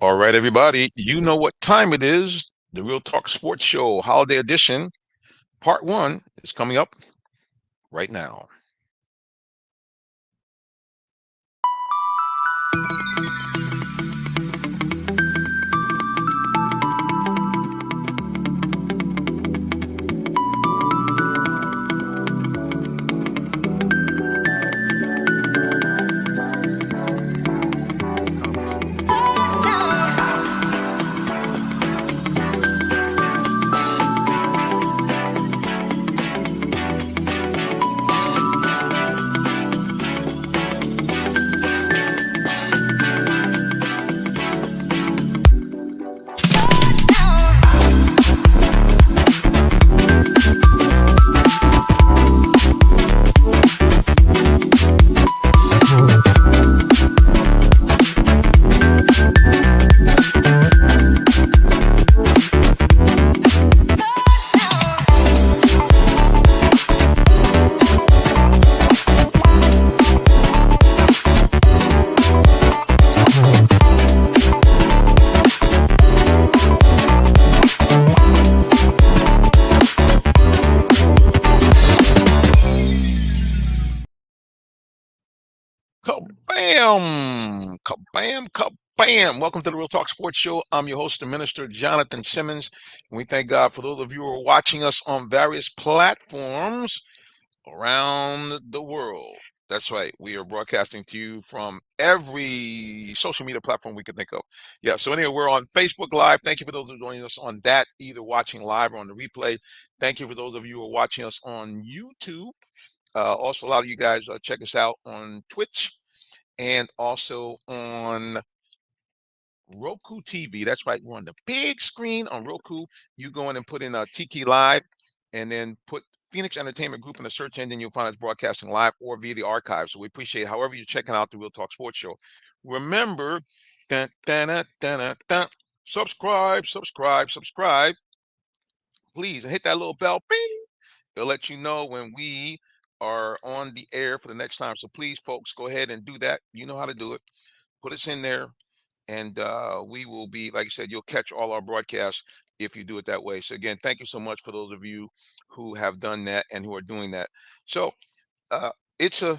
All right, everybody, you know what time it is. The Real Talk Sports Show Holiday Edition, Part 1 is coming up right now. Kabam! Kabam! Kabam! Welcome to the Real Talk Sports Show. I'm your host, the Minister Jonathan Simmons. And we thank God for those of you who are watching us on various platforms around the world. That's right. We are broadcasting to you from every social media platform we can think of. Yeah. So anyway, we're on Facebook Live. Thank you for those who are joining us on that, either watching live or on the replay. Thank you for those of you who are watching us on YouTube. Also, a lot of you guys check us out on Twitch and also on Roku TV. That's right. We're on the big screen on Roku. You go in and put in Tiki Live and then put Phoenix Entertainment Group in the search engine. You'll find us broadcasting live or via the archive. So we appreciate however you're checking out the Real Talk Sports Show. Remember, dun, dun, dun, dun, dun, dun, subscribe, subscribe, subscribe. Please, and hit that little bell. Bing. It'll let you know when we are on the air for the next time. So please, folks, go ahead and do that. You know how to do it. Put us in there, and we will be, like I said, you'll catch all our broadcasts if you do it that way. So again, thank you so much for those of you who have done that and who are doing that. So uh, it's a,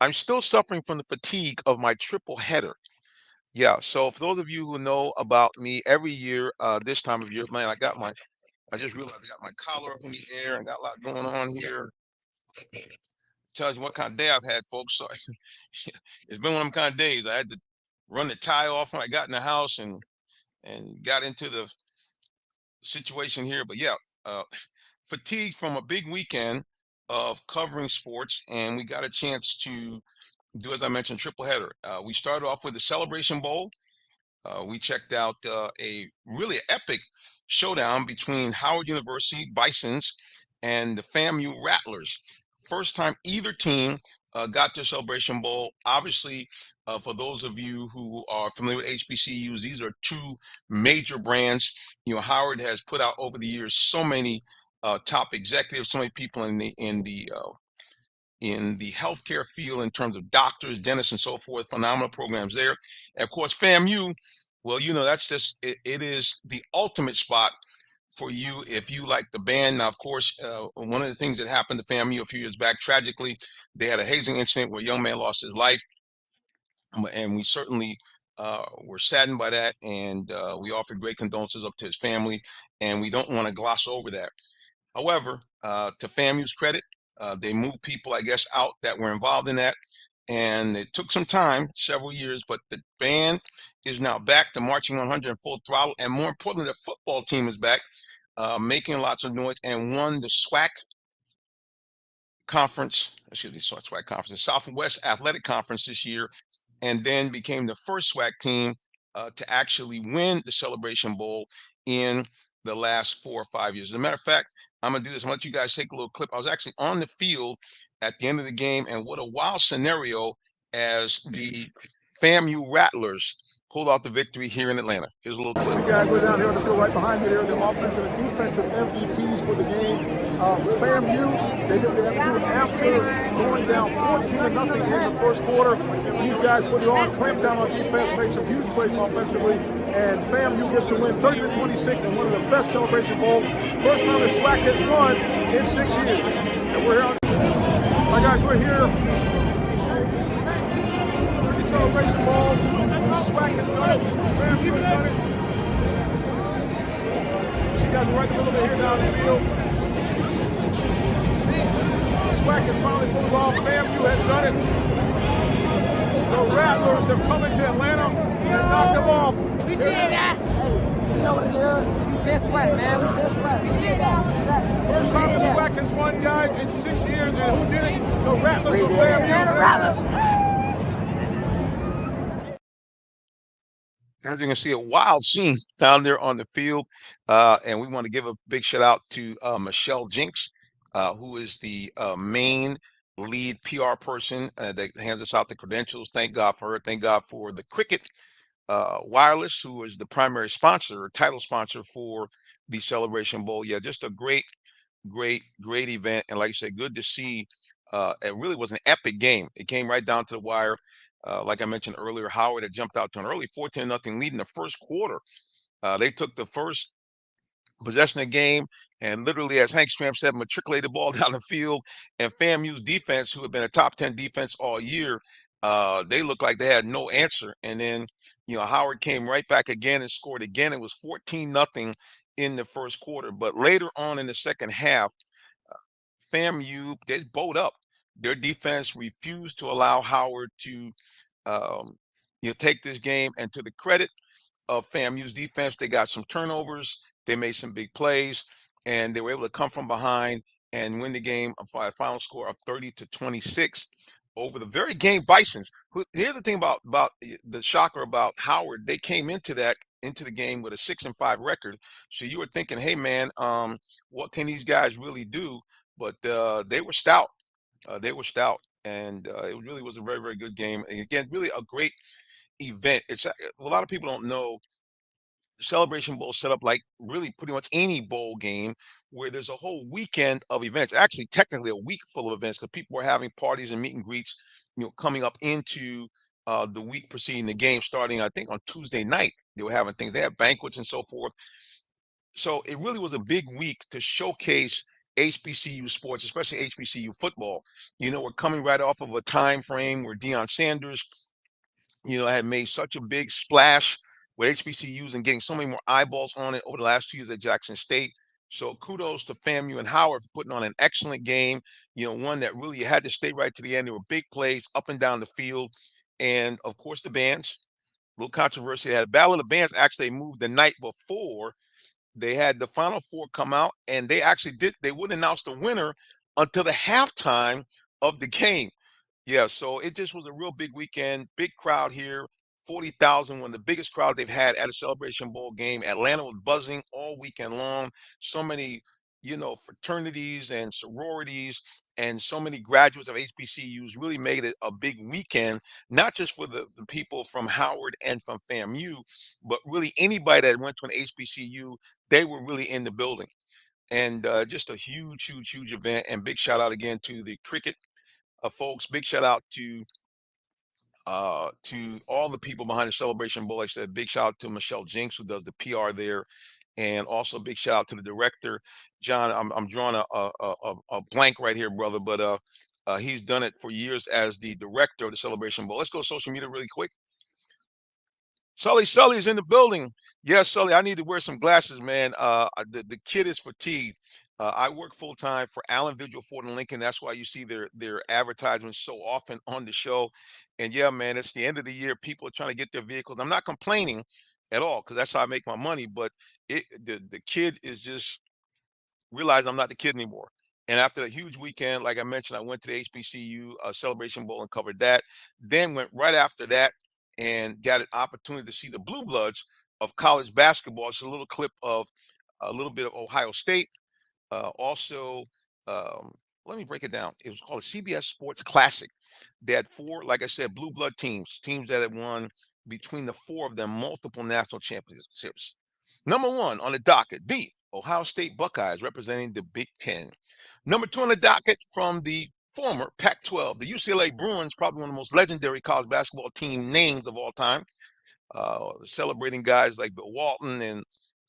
I'm still suffering from the fatigue of my triple header. Yeah. So for those of you who know about me, every year, this time of year, man, I just realized I got my collar up in the air and got a lot going on here. Tells you what kind of day I've had, folks. So it's been one of them kind of days. I had to run the tie off when I got in the house and got into the situation here. But yeah, uh, fatigue from a big weekend of covering sports, and we got a chance to do, as I mentioned, triple header. We started off with the Celebration Bowl. We checked out a really epic showdown between Howard University Bisons and the FAMU Rattlers. First time either team got to Celebration Bowl. Obviously, for those of you who are familiar with HBCUs, these are two major brands. You know, Howard has put out over the years so many top executives, so many people in the healthcare field in terms of doctors, dentists, and so forth. Phenomenal programs there. And of course, FAMU, well, you know, that's just, it is the ultimate spot for you if you like the band. Now, of course, one of the things that happened to FAMU a few years back, tragically, they had a hazing incident where a young man lost his life. And we certainly were saddened by that. And we offered great condolences up to his family. And we don't want to gloss over that. However, to FAMU's credit, they moved people, I guess, out that were involved in that. And it took some time, several years, but the band is now back to marching 100 in full throttle. And more importantly, the football team is back, making lots of noise, and won the SWAC conference, excuse me, SWAC conference, the Southwest Athletic Conference this year, and then became the first SWAC team to actually win the Celebration Bowl in the last 4 or 5 years. As a matter of fact, I'm gonna do this. I'm gonna let you guys take a little clip. I was actually on the field at the end of the game, and what a wild scenario as the FAMU Rattlers pulled out the victory here in Atlanta. Here's a little clip. You guys were down here on the field right behind me. They're the offensive and defensive MVPs for the game. FAMU, they did what they had to do after going down 14-0 in the first quarter. These guys put it on, clamped down on defense, made some huge plays offensively, and FAMU gets to win 30-26 in one of the best celebration bowls. First time that SWAC has won in 6 years. And we're here on, my guys, we're here. The celebration bowl. SWAC has done it. FAMU has done it. You guys are right a little bit here down the field. SWAC has finally pulled it off. FAMU has done it. The Rattlers have come into Atlanta and knocked them off. We did that. Hey, you know what it is? We been SWAC, man. We been SWAC. We did that. First time the SWAC has won, guys, in 6 years. And who did it? The Rattlers of FAMU. The Rattlers. As you can see, a wild scene down there on the field. And we want to give a big shout out to Michelle Jinks, who is the main lead PR person that hands us out the credentials. Thank God for her. Thank God for the Cricket Wireless, who is the primary sponsor or title sponsor for the Celebration Bowl. Yeah, just a great event. And like you said, good to see. It really was an epic game. It came right down to the wire. Like I mentioned earlier, Howard had jumped out to an early 14-0 lead in the first quarter. They took the first possession of the game and literally, as Hank Stram said, matriculated the ball down the field. And FAMU's defense, who had been a top 10 defense all year, they looked like they had no answer. And then, Howard came right back again and scored again. It was 14-0 in the first quarter. But later on in the second half, FAMU, they bowed up. Their defense refused to allow Howard to take this game. And to the credit of FAMU's defense, they got some turnovers, they made some big plays, and they were able to come from behind and win the game by a final score of 30-26 over the very game Bisons. Here's the thing about the shocker about Howard. They came into the game with a 6-5 record. So you were thinking, hey man, what can these guys really do? But they were stout. And it really was a very, very good game. And again, really a great event. It's a lot of people don't know the Celebration Bowl set up like really pretty much any bowl game where there's a whole weekend of events. Actually, technically a week full of events because people were having parties and meet and greets, coming up into the week preceding the game, starting I think on Tuesday night. They were having things. They had banquets and so forth. So it really was a big week to showcase HBCU sports, especially HBCU football. We're coming right off of a time frame where Deion Sanders, had made such a big splash with HBCUs and getting so many more eyeballs on it over the last 2 years at Jackson State. So kudos to FAMU and Howard for putting on an excellent game. One that really had to stay right to the end. There were big plays up and down the field. And of course, the bands, a little controversy. They had a battle of the bands. Actually, they moved the night before. They had the Final Four come out, and they wouldn't announce the winner until the halftime of the game. Yeah, so it just was a real big weekend, big crowd here, 40,000, one of the biggest crowds they've had at a Celebration Bowl game. Atlanta was buzzing all weekend long. So many, fraternities and sororities and so many graduates of HBCUs really made it a big weekend, not just for the people from Howard and from FAMU, but really anybody that went to an HBCU, they were really in the building. And just a huge event. And big shout out again to the cricket folks. Big shout out to all the people behind the Celebration Bowl. Like I said, big shout out to Michelle Jinks, who does the PR there, and also big shout out to the director, John. I'm drawing a blank right here, brother, but he's done it for years as the director of the Celebration Bowl. Let's go to social media really quick. Sully is in the building. Yes, Sully, I need to wear some glasses, man. The kid is fatigued. I work full time for Allen Vigil Ford and Lincoln. That's why you see their advertisements so often on the show. And yeah, man, it's the end of the year. People are trying to get their vehicles. I'm not complaining at all because that's how I make my money. But the kid is just realized I'm not the kid anymore. And after the huge weekend, like I mentioned, I went to the HBCU Celebration Bowl and covered that. Then went right after that and got an opportunity to see the Blue Bloods of college basketball. It's a little clip of a little bit of Ohio State. Also, let me break it down. It was called a CBS Sports Classic. They had four, like I said, blue blood teams that had won between the four of them multiple national championships. Number one on the docket, the Ohio State Buckeyes representing the Big Ten. Number 2 on the docket from the former Pac-12, the UCLA Bruins, probably one of the most legendary college basketball team names of all time. Celebrating guys like Bill Walton and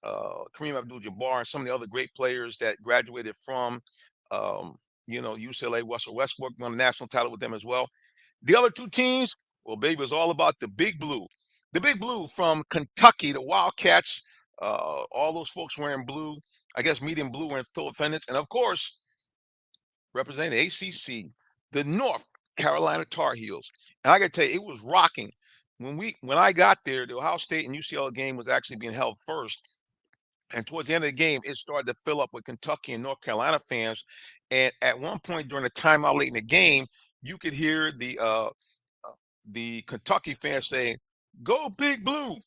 Kareem Abdul-Jabbar and some of the other great players that graduated from, um, UCLA. Russell Westbrook won a national title with them as well. The other two teams, well, baby, it's all about the Big Blue. The Big Blue from Kentucky, the Wildcats. All those folks wearing blue. I guess medium blue were in full attendance, and of course, representing the ACC, the North Carolina Tar Heels. And I got to tell you, it was rocking when I got there. The Ohio State and UCLA game was actually being held first, and towards the end of the game, it started to fill up with Kentucky and North Carolina fans. And at one point during the timeout late in the game, you could hear the Kentucky fans saying, "Go Big Blue,"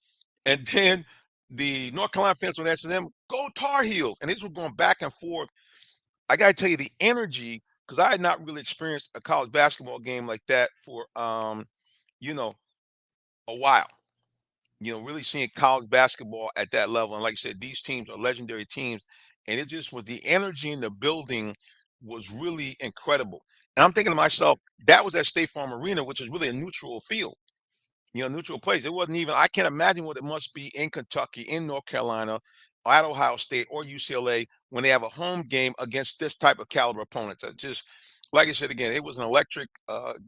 and then the North Carolina fans would answer them, "Go Tar Heels," and these were going back and forth. I got to tell you, the energy, because I had not really experienced a college basketball game like that for you know a while. Really seeing college basketball at that level. And like I said, these teams are legendary teams. And it just was the energy in the building was really incredible. And I'm thinking to myself, that was at State Farm Arena, which is really a neutral field, neutral place. It wasn't even, I can't imagine what it must be in Kentucky, in North Carolina, or at Ohio State or UCLA when they have a home game against this type of caliber opponents. It's just, like I said again, it was an electric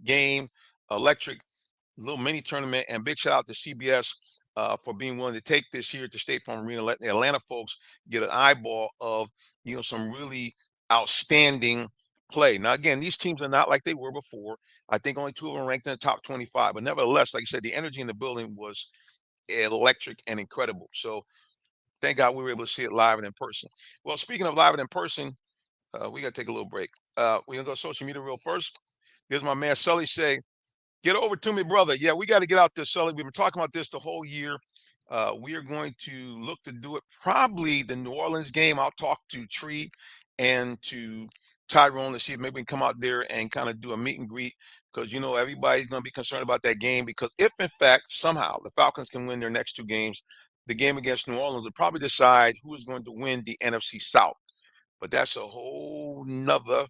game, electric little mini tournament, and big shout out to CBS for being willing to take this here to State Farm Arena, let the Atlanta folks get an eyeball of some really outstanding play. Now, again, these teams are not like they were before. I think only two of them ranked in the top 25, but nevertheless, like I said, the energy in the building was electric and incredible. So thank God we were able to see it live and in person. Well, speaking of live and in person, we got to take a little break. We're gonna go social media real first. Here's my man Sully say, "Get over to me, brother." Yeah, we got to get out there, Sully. We've been talking about this the whole year. We are going to look to do it probably the New Orleans game. I'll talk to Tree and to Tyrone to see if maybe we can come out there and kind of do a meet and greet, because everybody's going to be concerned about that game, because if in fact somehow the Falcons can win their next two games, the game against New Orleans will probably decide who is going to win the NFC South. But that's a whole nother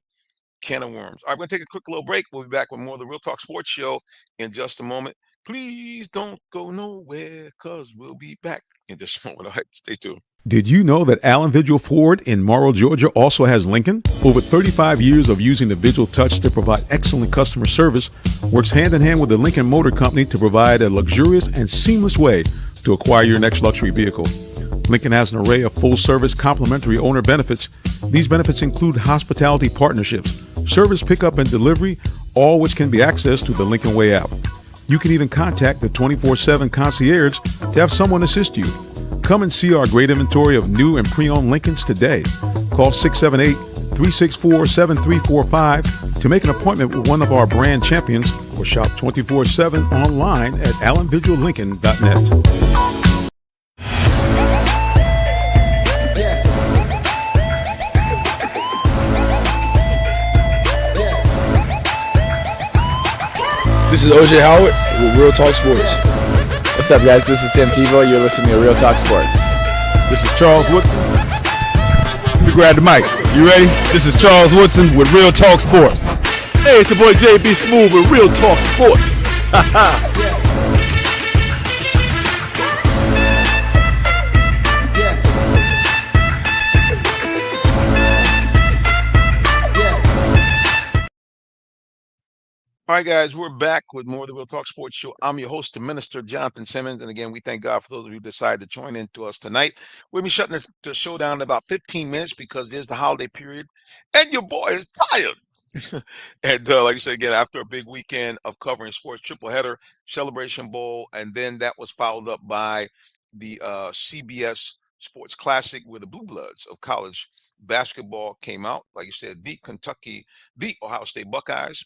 can of worms. All right, we're going to take a quick little break. We'll be back with more of the Real Talk Sports Show in just a moment. Please don't go nowhere, because we'll be back in just a moment. All right, stay tuned. Did you know that Allen Vigil Ford in Morrow, Georgia also has Lincoln? Over 35 years of using the Vigil Touch to provide excellent customer service, works hand in hand with the Lincoln Motor Company to provide a luxurious and seamless way to acquire your next luxury vehicle. Lincoln has an array of full-service complimentary owner benefits. These benefits include hospitality partnerships, service pickup and delivery, all which can be accessed through the Lincoln Way app. You can even contact the 24/7 concierge to have someone assist you. Come and see our great inventory of new and pre-owned Lincolns today. Call 678-364-7345 to make an appointment with one of our brand champions, or shop 24/7 online at allenvigillincoln.net. This is OJ Howard with Real Talk Sports. What's up, guys? This is Tim Tebow. You're listening to Real Talk Sports. This is Charles Woodson. Let me grab the mic. You ready? This is Charles Woodson with Real Talk Sports. Hey, it's your boy JB Smooth with Real Talk Sports. All right, guys, we're back with more of the Real Talk Sports Show. I'm your host, the Minister Jonathan Simmons. And again, we thank God for those of you who decided to join in to us tonight. We'll be shutting the show down in about 15 minutes because there's the holiday period and your boy is tired. And like I said, again, after a big weekend of covering sports, triple header, Celebration Bowl, and then that was followed up by the CBS Sports Classic, where the Blue Bloods of college basketball came out. Like you said, the Ohio State Buckeyes,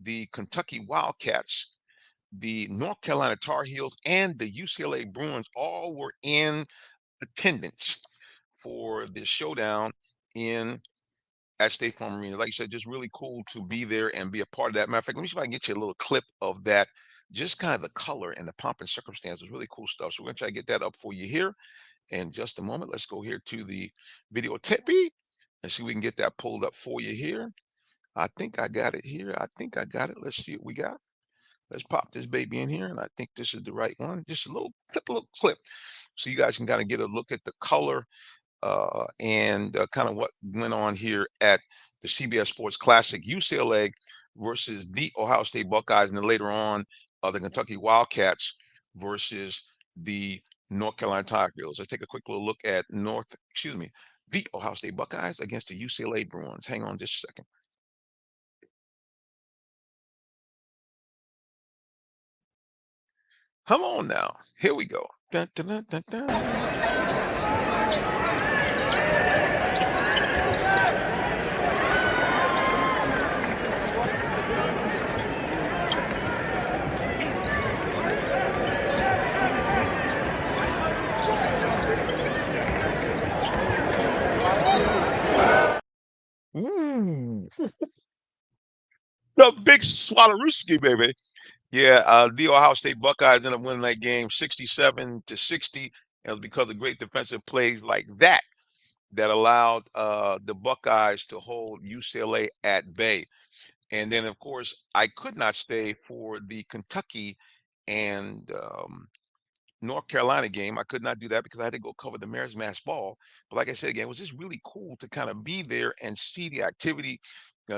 the Kentucky Wildcats, the North Carolina Tar Heels, and the UCLA Bruins all were in attendance for this showdown at State Farm Arena. Like you said, just really cool to be there and be a part of that. Matter of fact, let me see if I can get you a little clip of that. Just kind of the color and the pomp and circumstance was really cool stuff. So we're going to try to get that up for you here. in just a moment. Let's go here to the video tippy and see if we can get that pulled up for you here. I think I got it here. I think I got it. Let's see what we got. Let's pop this baby in here, and I think this is the right one. Just a little clip, so you guys can kind of get a look at the color and kind of what went on here at the CBS Sports Classic. UCLA versus the Ohio State Buckeyes, and then later on the Kentucky Wildcats versus the North Carolina Tar Heels. Let's take a quick little look at the Ohio State Buckeyes against the UCLA Bruins. Hang on just a second. Come on now. Here we go. Dun, dun, dun, dun, dun. Ooh. The big Swalowski, baby. Yeah, the Ohio State Buckeyes ended up winning that game 67-60. It was because of great defensive plays like that allowed the Buckeyes to hold UCLA at bay. And then, of course, I could not stay for the Kentucky and North Carolina game. I could not do that because I had to go cover the Mariners match ball. But like I said, again, it was just really cool to kind of be there and see the activity,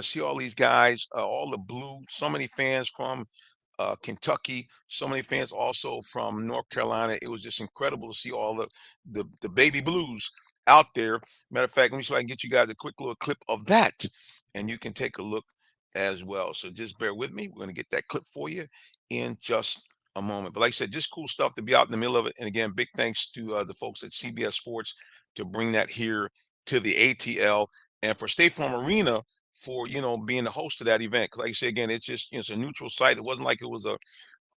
see all these guys, all the blue, so many fans from Kentucky, so many fans also from North Carolina. It was just incredible to see all the baby blues out there. Matter of fact, let me see if I can get you guys a quick little clip of that, and you can take a look as well. So just bear with me. We're going to get that clip for you in just a moment. But like I said, just cool stuff to be out in the middle of it. And again, big thanks to the folks at CBS Sports to bring that here to the ATL, and for State Farm Arena for being the host of that event. Because like I say again, it's just it's a neutral site. It wasn't like it was a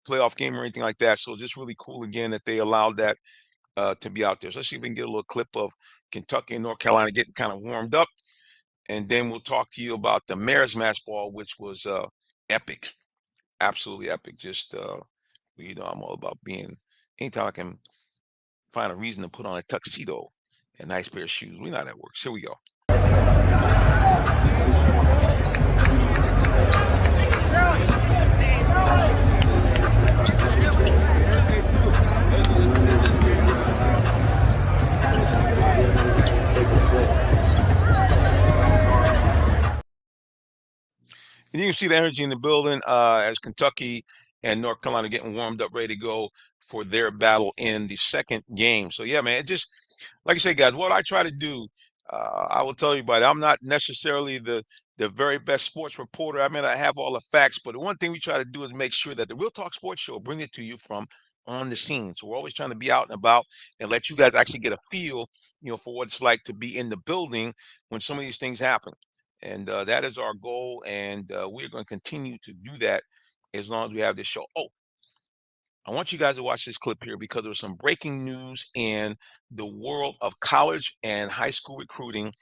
playoff game or anything like that. So it's just really cool again that they allowed that to be out there. So let's see if we can get a little clip of Kentucky and North Carolina getting kind of warmed up, and then we'll talk to you about the Mariners match ball, which was epic, absolutely epic. Just I'm all about being anytime I can find a reason to put on a tuxedo and a nice pair of shoes. We know how that works. Here we go. And you can see the energy in the building as Kentucky and North Carolina getting warmed up, ready to go for their battle in the second game. So yeah, man, it just like I say, guys, what I try to do, I will tell you, but I'm not necessarily the very best sports reporter. I mean, I have all the facts, but the one thing we try to do is make sure that the Real Talk Sports Show bring it to you from on the scene. So we're always trying to be out and about and let you guys actually get a feel, for what it's like to be in the building when some of these things happen. And that is our goal, and we're going to continue to do that as long as we have this show. Oh, I want you guys to watch this clip here because there's some breaking news in the world of college and high school recruiting.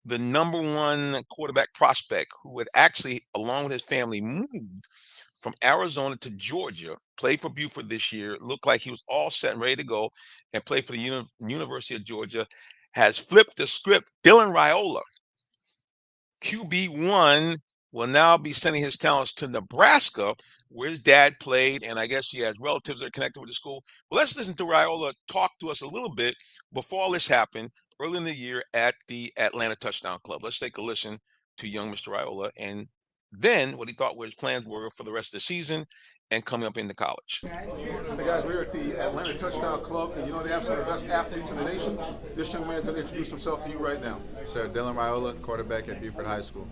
The number one quarterback prospect who had actually, along with his family, moved from Arizona to Georgia, played for Buford this year, looked like he was all set and ready to go and play for the University of Georgia, has flipped the script. Dylan Raiola, QB1, will now be sending his talents to Nebraska, where his dad played, and I guess he has relatives that are connected with the school. Well, let's listen to Raiola talk to us a little bit before all this happened early in the year at the Atlanta Touchdown Club. Let's take a listen to young Mr. Raiola, and then what he thought his plans were for the rest of the season and coming up into college. Hey guys, we're at the Atlanta Touchdown Club, and they have some of the best athletes in the nation. This young man is going to introduce himself to you right now. Sir, Dylan Raiola, quarterback at Buford High School.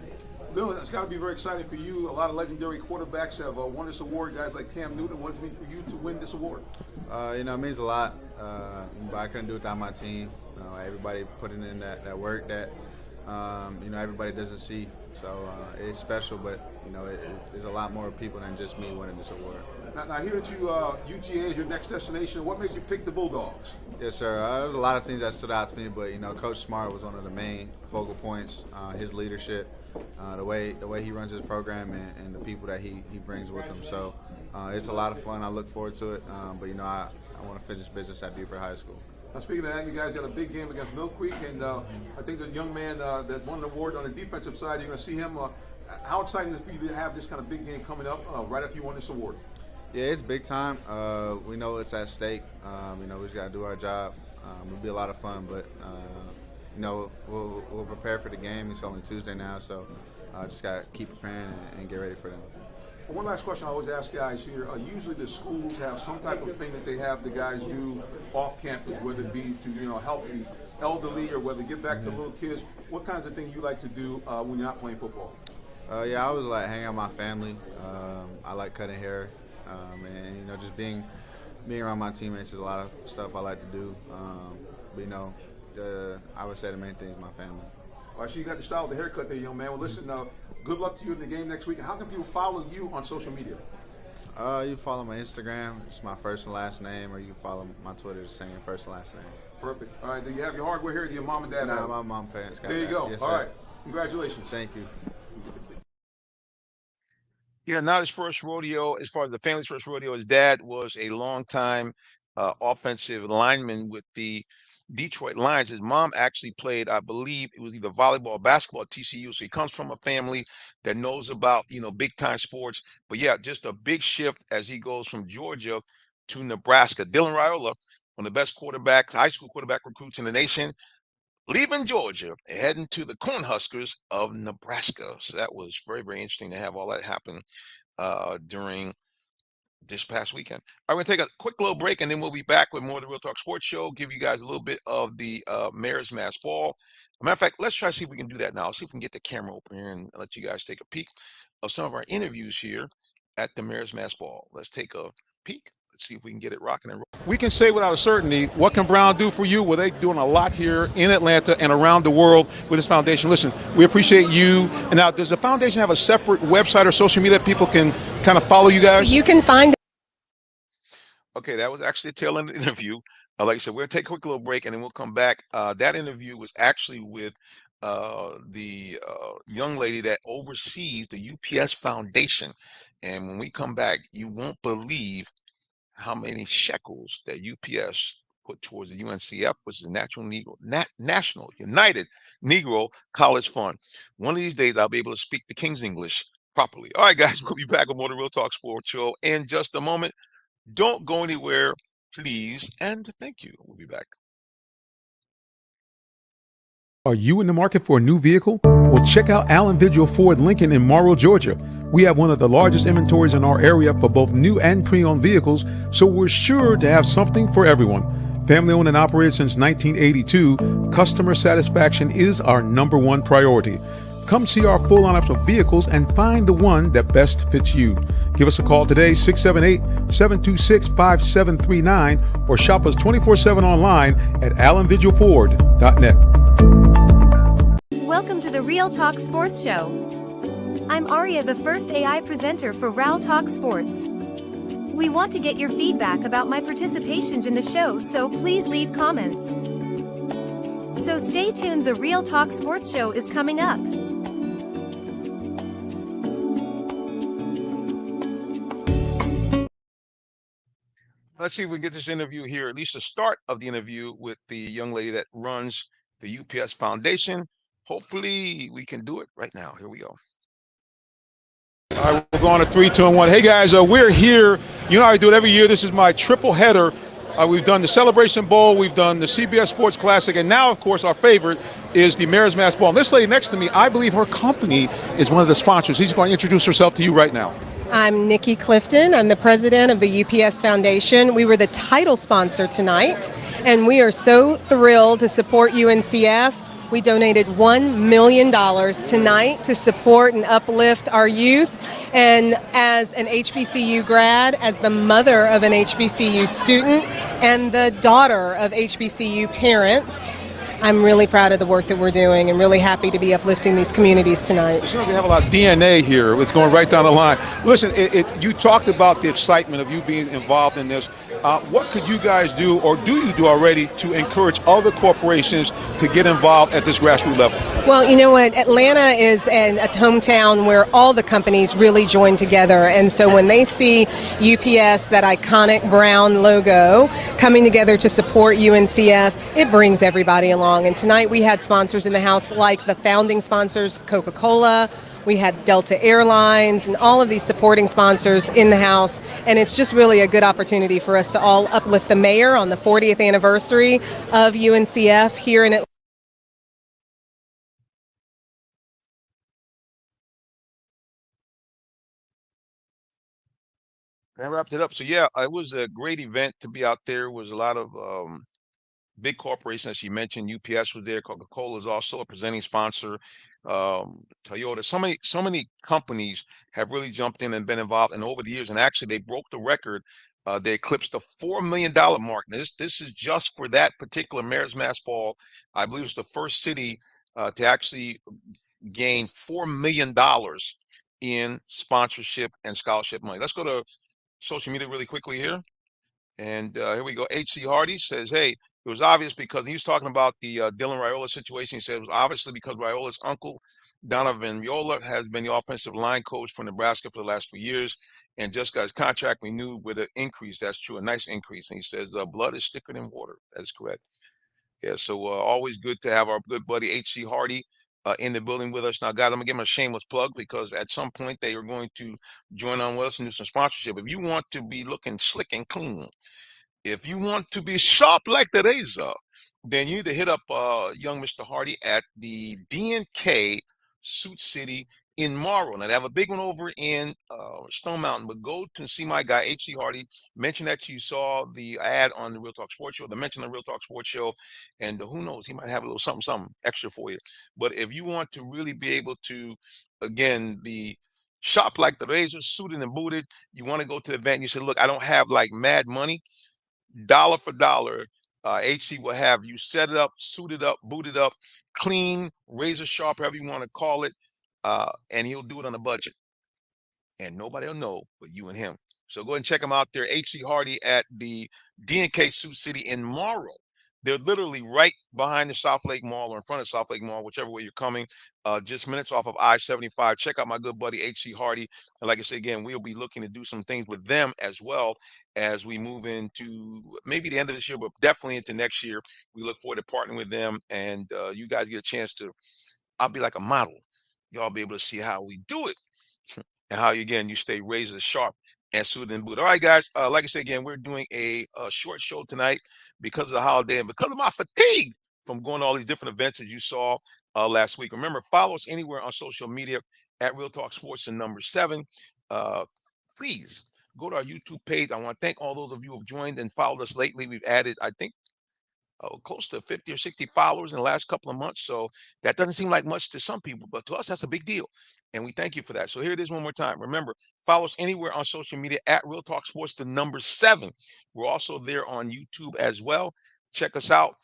Dylan, it's got to be very exciting for you. A lot of legendary quarterbacks have won this award. Guys like Cam Newton. What does it mean for you to win this award? It means a lot, but I couldn't do it without my team. Everybody putting in that work that everybody doesn't see. So it's special, but there's a lot more people than just me winning this award. Now here at UGA is your next destination. What made you pick the Bulldogs? Yes, sir. There was a lot of things that stood out to me, but Coach Smart was one of the main focal points. His leadership, the way he runs his program, and the people that he brings with him. So it's a lot of fun. I look forward to it. But I want to finish business at Buford High School. Now, speaking of that, you guys got a big game against Mill Creek, and I think the young man that won the award on the defensive side, you're going to see him. How exciting is it for you to have this kind of big game coming up right after you won this award? Yeah, it's big time. We know it's at stake. We just got to do our job. It'll be a lot of fun, but we'll prepare for the game. It's only Tuesday now, so just got to keep preparing and get ready for them. Well, one last question I always ask guys here. Usually the schools have some type of thing that they have the guys do off campus, whether it be to help the elderly or whether get back to the little kids. What kinds of things you like to do when you're not playing football? I always like hanging out with my family. I like cutting hair, and just being around my teammates is a lot of stuff I like to do. I would say the main thing is my family. All right, so you got the style of the haircut there, young man. Well, listen, good luck to you in the game next week. And how can people follow you on social media? You follow my Instagram. It's my first and last name, or you can follow my Twitter, the same first and last name. Perfect. All right, do you have your hardware here? Do your mom and dad have it? My mom and parents got There you that. go. Yes, all sir. right. Congratulations. Thank you. Yeah, not his first rodeo. As far as the family's first rodeo, his dad was a longtime offensive lineman with the Detroit Lions. His mom actually played, I believe it was either volleyball or basketball at TCU. So he comes from a family that knows about, big time sports. But yeah, just a big shift as he goes from Georgia to Nebraska. Dylan Raiola, one of the best quarterbacks, high school quarterback recruits in the nation, leaving Georgia, heading to the Cornhuskers of Nebraska. So that was very, very interesting to have all that happen during this past weekend. All right, we're going to take a quick little break, and then we'll be back with more of the Real Talk Sports Show, give you guys a little bit of the Mayor's Mass Ball. As a matter of fact, let's try to see if we can do that now. Let's see if we can get the camera open here and let you guys take a peek of some of our interviews here at the Mayor's Mass Ball. Let's take a peek. Let's see if we can get it rocking and rolling. We can say without a certainty, what can Brown do for you? Well, they're doing a lot here in Atlanta and around the world with this foundation. Listen, we appreciate you. And now, does the foundation have a separate website or social media that people can kind of follow you guys? You can find. Okay, that was actually a tail end of the interview. Like I said, we're going to take a quick little break, and then we'll come back. That interview was actually with the young lady that oversees the UPS Foundation. And when we come back, you won't believe how many shekels that UPS put towards the UNCF, which is the National United Negro College Fund. One of these days, I'll be able to speak the King's English properly. All right, guys, we'll be back with more of the Real Talk Sports Show in just a moment. Don't go anywhere, please, and thank you. We'll be back. Are you in the market for a new vehicle? Well, check out Allen Vigil Ford Lincoln in Morrow, Georgia. We have one of the largest inventories in our area for both new and pre-owned vehicles, so we're sure to have something for everyone. Family owned and operated since 1982, customer satisfaction is our #1 priority. Come see our full lineup of vehicles and find the one that best fits you. Give us a call today, 678-726-5739, or shop us 24/7 online at allenvigilford.net. Welcome to the Real Talk Sports Show. I'm Aria, the first AI presenter for Real Talk Sports. We want to get your feedback about my participation in the show, so please leave comments. So stay tuned, the Real Talk Sports Show is coming up. Let's see if we can get this interview here, at least the start of the interview with the young lady that runs the UPS Foundation. Hopefully we can do it right now. Here we go. All right, we're going to 3, 2, and 1. Hey, guys, we're here. You know how I do it every year. This is my triple header. We've done the Celebration Bowl, we've done the CBS Sports Classic, and now, of course, our favorite is the Mayor's Mass Ball. And this lady next to me, I believe her company is one of the sponsors. She's going to introduce herself to you right now. I'm Nikki Clifton. I'm the president of the UPS Foundation. We were the title sponsor tonight, and we are so thrilled to support UNCF. We donated $1 million tonight to support and uplift our youth. And as an HBCU grad, as the mother of an HBCU student, and the daughter of HBCU parents, I'm really proud of the work that we're doing and really happy to be uplifting these communities tonight. You know, we have a lot of DNA here. It's going right down the line. Listen, you talked about the excitement of you being involved in this. What could you guys do, or do you do already, to encourage other corporations to get involved at this grassroots level? Well, you know what? Atlanta is a hometown where all the companies really join together. And so when they see UPS, that iconic brown logo, coming together to support UNCF, it brings everybody along. And tonight we had sponsors in the house like the founding sponsors, Coca-Cola. We had Delta Airlines and all of these supporting sponsors in the house. And it's just really a good opportunity for us to all uplift the mayor on the 40th anniversary of UNCF here in Atlanta. That wrapped it up. So yeah, it was a great event to be out there. It was a lot of big corporations, as you mentioned. UPS was there. Coca-Cola is also a presenting sponsor. Toyota. So many companies have really jumped in and been involved. And over the years, and actually they broke the record. They eclipsed the $4 million mark. This is just for that particular Mayor's Mass Ball. I believe it's the first city to actually gain $4 million in sponsorship and scholarship money. Let's go to social media really quickly here. And here we go. H.C. Hardy says, hey, it was obvious because he was talking about the Dylan Raiola situation. He said it was obviously because Raiola's uncle, Donovan Raiola, has been the offensive line coach for Nebraska for the last few years and just got his contract renewed with an increase. That's true, a nice increase. And he says, blood is thicker than water. That is correct. Yeah, so always good to have our good buddy H.C. Hardy in the building with us. Now, guys, I'm going to give him a shameless plug because at some point they are going to join on with us and do some sponsorship. If you want to be looking slick and clean, if you want to be sharp like the razor, then you need to hit up young Mr. Hardy at the D&K Suit City in Morrow. Now, they have a big one over in Stone Mountain, but go to see my guy, H.C. Hardy. Mention that you saw the ad on the Real Talk Sports Show, the mention of the Real Talk Sports Show, and who knows, he might have a little something extra for you. But if you want to really be able to, again, be sharp like the razor, suited and booted, you want to go to the event and you say, look, I don't have like mad money. Dollar for dollar, HC will have you set it up, suited up, booted up, clean, razor sharp, however you want to call it, and he'll do it on a budget. And nobody will know but you and him. So go ahead and check him out there, HC Hardy at the D&K Sioux City in Morrow. They're literally right behind the South Lake Mall or in front of South Lake Mall, whichever way you're coming, just minutes off of I-75. Check out my good buddy, H.C. Hardy. And like I said, again, we'll be looking to do some things with them as well as we move into maybe the end of this year, but definitely into next year. We look forward to partnering with them, and you guys get a chance to, I'll be like a model. Y'all be able to see how we do it and how, again, you stay razor sharp and suited and booted. All right, guys, like I said, again, we're doing a short show tonight because of the holiday and because of my fatigue from going to all these different events that you saw last week. Remember, follow us anywhere on social media at Real Talk Sports and number 7. Please go to our YouTube page. I want to thank all those of you who have joined and followed us lately. We've added, I think, close to 50 or 60 followers in the last couple of months. So that doesn't seem like much to some people, but to us, that's a big deal. And we thank you for that. So here it is one more time. Remember, follow us anywhere on social media at Real Talk Sports, the number 7. We're also there on YouTube as well. Check us out.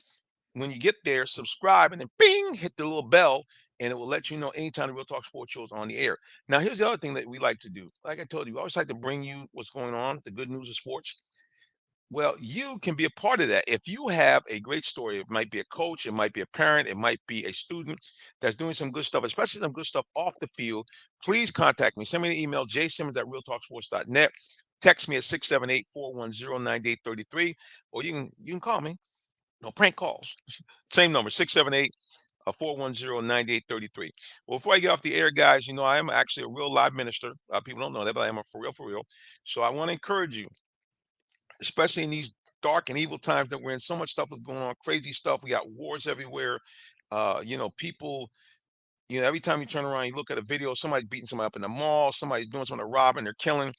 When you get there, subscribe and then bing, hit the little bell, and it will let you know anytime the Real Talk Sports show is on the air. Now, here's the other thing that we like to do. Like I told you, we always like to bring you what's going on, the good news of sports. Well, you can be a part of that. If you have a great story, it might be a coach, it might be a parent, it might be a student that's doing some good stuff, especially some good stuff off the field, please contact me. Send me an email, jsimmons@realtalksports.net. Text me at 678-410-9833, or you can call me. No prank calls. Same number, 678-410-9833. Well, before I get off the air, guys, I am actually a real live minister. People don't know that, but I am for real. So I want to encourage you, especially in these dark and evil times that we're in. So much stuff is going on, crazy stuff. We got wars everywhere. People, every time you turn around, you look at a video, somebody's beating somebody up in the mall, somebody's doing something to rob, and they're killing.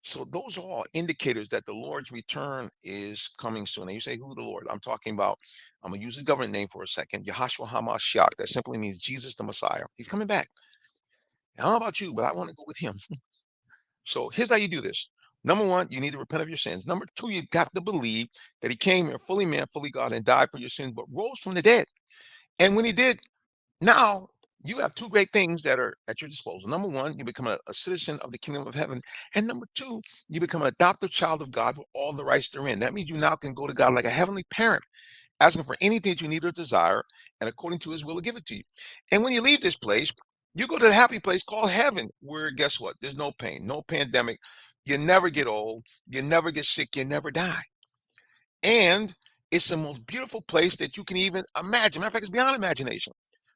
So those are all indicators that the Lord's return is coming soon. And you say, who the Lord? I'm talking about, I'm going to use his government name for a second, Yahashua HaMashiach. That simply means Jesus the Messiah. He's coming back. I don't know about you, but I want to go with him. So here's how you do this. Number 1, you need to repent of your sins. Number 2, you have to believe that he came here fully man, fully God, and died for your sins, but rose from the dead. And when he did, now You have two great things that are at your disposal. Number one, you become a citizen of the kingdom of heaven. And number two, you become an adopted child of God with all the rights therein. That means you now can go to God like a heavenly parent, asking for anything that you need or desire, and according to his will, to give it to you. And when you leave this place, you go to the happy place called heaven, where guess what? There's no pain, no pandemic. You never get old. You never get sick. You never die. And it's the most beautiful place that you can even imagine. Matter of fact, it's beyond imagination.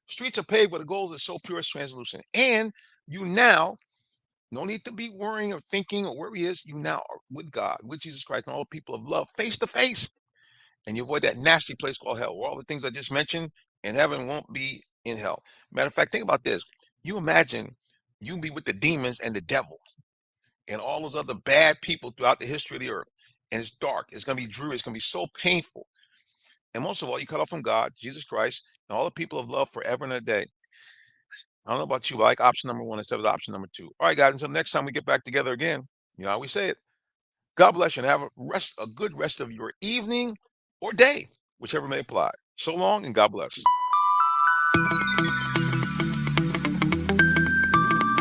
Streets are paved with a gold that's so pure it's translucent. And you now, no need to be worrying or thinking or where he is. You now are with God, with Jesus Christ, and all the people of love, face to face. And you avoid that nasty place called hell, where all the things I just mentioned in heaven won't be in hell. Matter of fact, think about this. You imagine you can be with the demons and the devil and all those other bad people throughout the history of the earth. And it's dark. It's going to be dreary. It's going to be so painful. And most of all, you cut off from God, Jesus Christ, and all the people of love forever and a day. I don't know about you, but I like option number one instead of option number two. All right, guys, until next time we get back together again, you know how we say it. God bless you and have a good rest of your evening or day, whichever may apply. So long and God bless.